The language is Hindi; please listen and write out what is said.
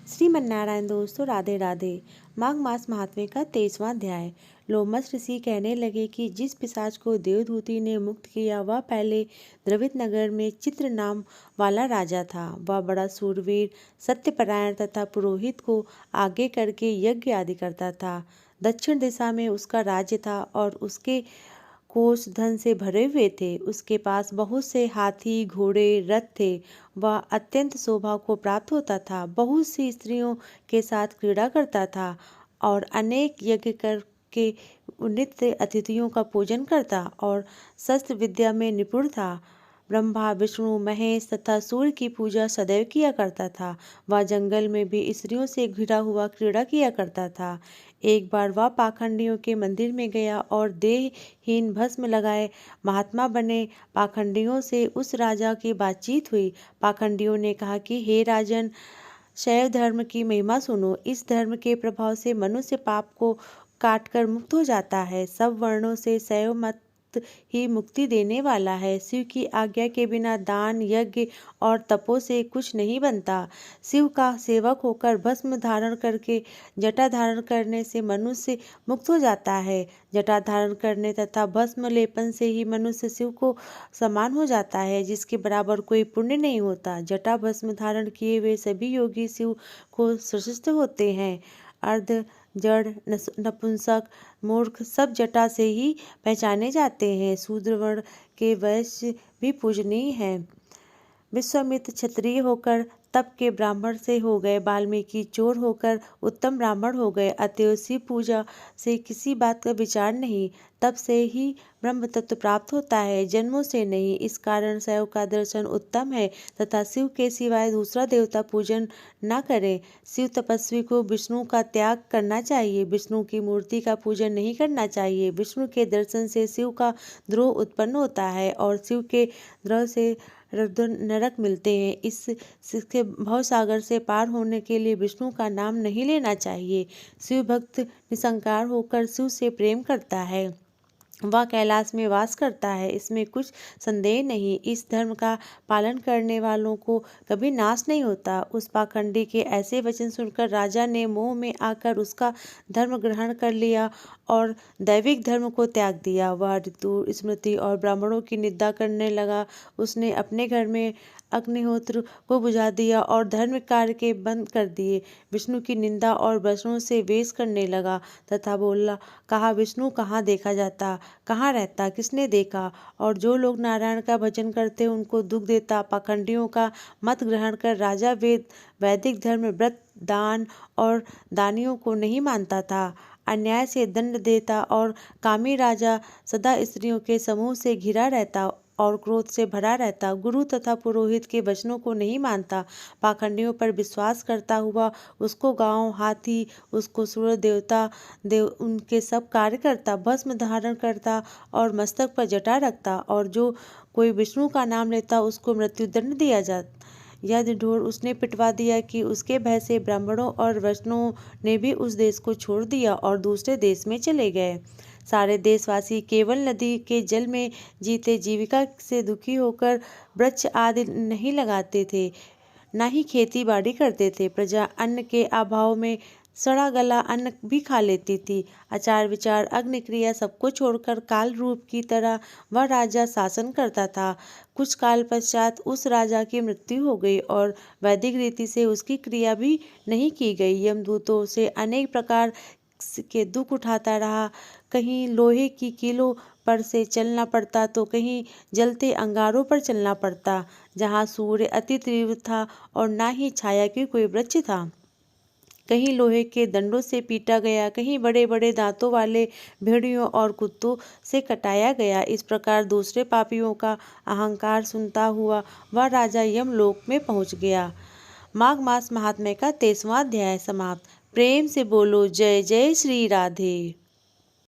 श्रीमन्नारायण दोस्तों, राधे राधे। माघ मास महात्म्य का 23वां अध्याय। लोमस ऋषि कहने लगे कि जिस पिशाच को देवदूती ने मुक्त किया वह पहले द्रविड़ नगर में चित्र नाम वाला राजा था। वह बड़ा सूरवीर, सत्यपरायण तथा पुरोहित को आगे करके यज्ञ आदि करता था। दक्षिण दिशा में उसका राज्य था और उसके कोष धन से भरे हुए थे। उसके पास बहुत से हाथी, घोड़े, रथ थे। वह अत्यंत शोभा को प्राप्त होता था, बहुत सी स्त्रियों के साथ क्रीड़ा करता था और अनेक यज्ञ करके नित्य अतिथियों का पूजन करता और शस्त्र विद्या में निपुण था। ब्रह्मा, विष्णु, महेश तथा सूर्य की पूजा सदैव किया करता था। वह जंगल में भी स्त्रियों से घिरा हुआ क्रीड़ा किया करता था। एक बार वह पाखंडियों के मंदिर में गया और देहहीन भस्म लगाए महात्मा बने पाखंडियों से उस राजा की बातचीत हुई। पाखंडियों ने कहा कि हे राजन, शैव धर्म की महिमा सुनो। इस धर्म के प्रभाव से मनुष्य पाप को काटकर मुक्त हो जाता है। सब वर्णों से शैव मत ही मुक्ति देने वाला है। शिव की आज्ञा के बिना दान, यज्ञ और तपो से कुछ नहीं बनता। शिव का सेवक होकर भस्म धारण करके जटा धारण करने से मनुष्य मुक्त हो जाता है। जटा धारण करने तथा भस्म लेपन से ही मनुष्य शिव को समान हो जाता है, जिसके बराबर कोई पुण्य नहीं होता। जटा भस्म धारण किए हुए सभी योगी शिव को सशस्त्र होते हैं। अर्ध जड़, नपुंसक, मूर्ख सब जटा से ही पहचाने जाते हैं। शूद्र वर्ण के वैश्य भी पूजनीय हैं। विश्वामित्र क्षत्रिय होकर तप के ब्राह्मण से हो गए। वाल्मीकि चोर होकर उत्तम ब्राह्मण हो गए। अतएव शिव पूजा से किसी बात का विचार नहीं, तब से ही ब्रह्म तत्व प्राप्त होता है, जन्मों से नहीं। इस कारण शैव का दर्शन उत्तम है तथा शिव के सिवाय दूसरा देवता पूजन न करे। शिव तपस्वी को विष्णु का त्याग करना चाहिए, विष्णु की मूर्ति का पूजन नहीं करना चाहिए। विष्णु के दर्शन से शिव का द्रोह उत्पन्न होता है और शिव के द्रोह से नरक मिलते हैं। इसके भवसागर से पार होने के लिए विष्णु का नाम नहीं लेना चाहिए। शिव भक्त निसंकार होकर शिव से प्रेम करता है, वह कैलाश में वास करता है, इसमें कुछ संदेह नहीं। इस धर्म का पालन करने वालों को कभी नाश नहीं होता। उस पाखंडी के ऐसे वचन सुनकर राजा ने मोह में आकर उसका धर्म ग्रहण कर लिया और दैविक धर्म को त्याग दिया। वह ऋतु, स्मृति और ब्राह्मणों की निंदा करने लगा। उसने अपने घर में अग्निहोत्र को बुझा दिया और धर्म कार्य के बंद कर दिए। विष्णु की निंदा और वचनों से वेश करने लगा तथा कहा विष्णु कहाँ देखा जाता, कहाँ रहता, किसने देखा। और जो लोग नारायण का भजन करते उनको दुख देता। पाखंडियों का मत ग्रहण कर राजा वैदिक धर्म, व्रत, दान और दानियों को नहीं मानता था। अन्याय से दंड देता और कामी राजा सदा स्त्रियों के समूह से घिरा रहता और क्रोध से भरा रहता। गुरु तथा पुरोहित के वचनों को नहीं मानता। पाखंडियों पर विश्वास करता हुआ उसको गांव, हाथी, उसको सूर्य देवता उनके सब कार्य करता, भस्म धारण करता और मस्तक पर जटा रखता। और जो कोई विष्णु का नाम लेता उसको मृत्यु दंड दिया जाता। यदि ढोर उसने पिटवा दिया कि उसके भय से ब्राह्मणों और वैष्णवों ने भी उस देश को छोड़ दिया और दूसरे देश में चले गए। सारे देशवासी केवल नदी के जल में जीते जीविका से दुखी होकर वृक्ष आदि नहीं लगाते थे, न ही खेती बाड़ी करते थे। प्रजा अन्न के अभाव में सड़ा गला अन्न भी खा लेती थी। आचार विचार, अग्नि क्रिया सबको छोड़कर काल रूप की तरह वह राजा शासन करता था। कुछ काल पश्चात उस राजा की मृत्यु हो गई और वैदिक रीति से उसकी क्रिया भी नहीं की गई। यमदूतों से अनेक प्रकार के दुख उठाता रहा। कहीं लोहे की कीलों पर से चलना पड़ता तो कहीं जलते अंगारों पर चलना पड़ता, जहाँ सूर्य अति तीव्र था और ना ही छाया की कोई वृक्ष था। कहीं लोहे के दंडों से पीटा गया, कहीं बड़े बड़े दांतों वाले भेड़ियों और कुत्तों से कटाया गया। इस प्रकार दूसरे पापियों का अहंकार सुनता हुआ वह राजा यमलोक में पहुंच गया। माघ मास महात्म्य का 23वां अध्याय समाप्त। प्रेम से बोलो जय जय श्री राधे।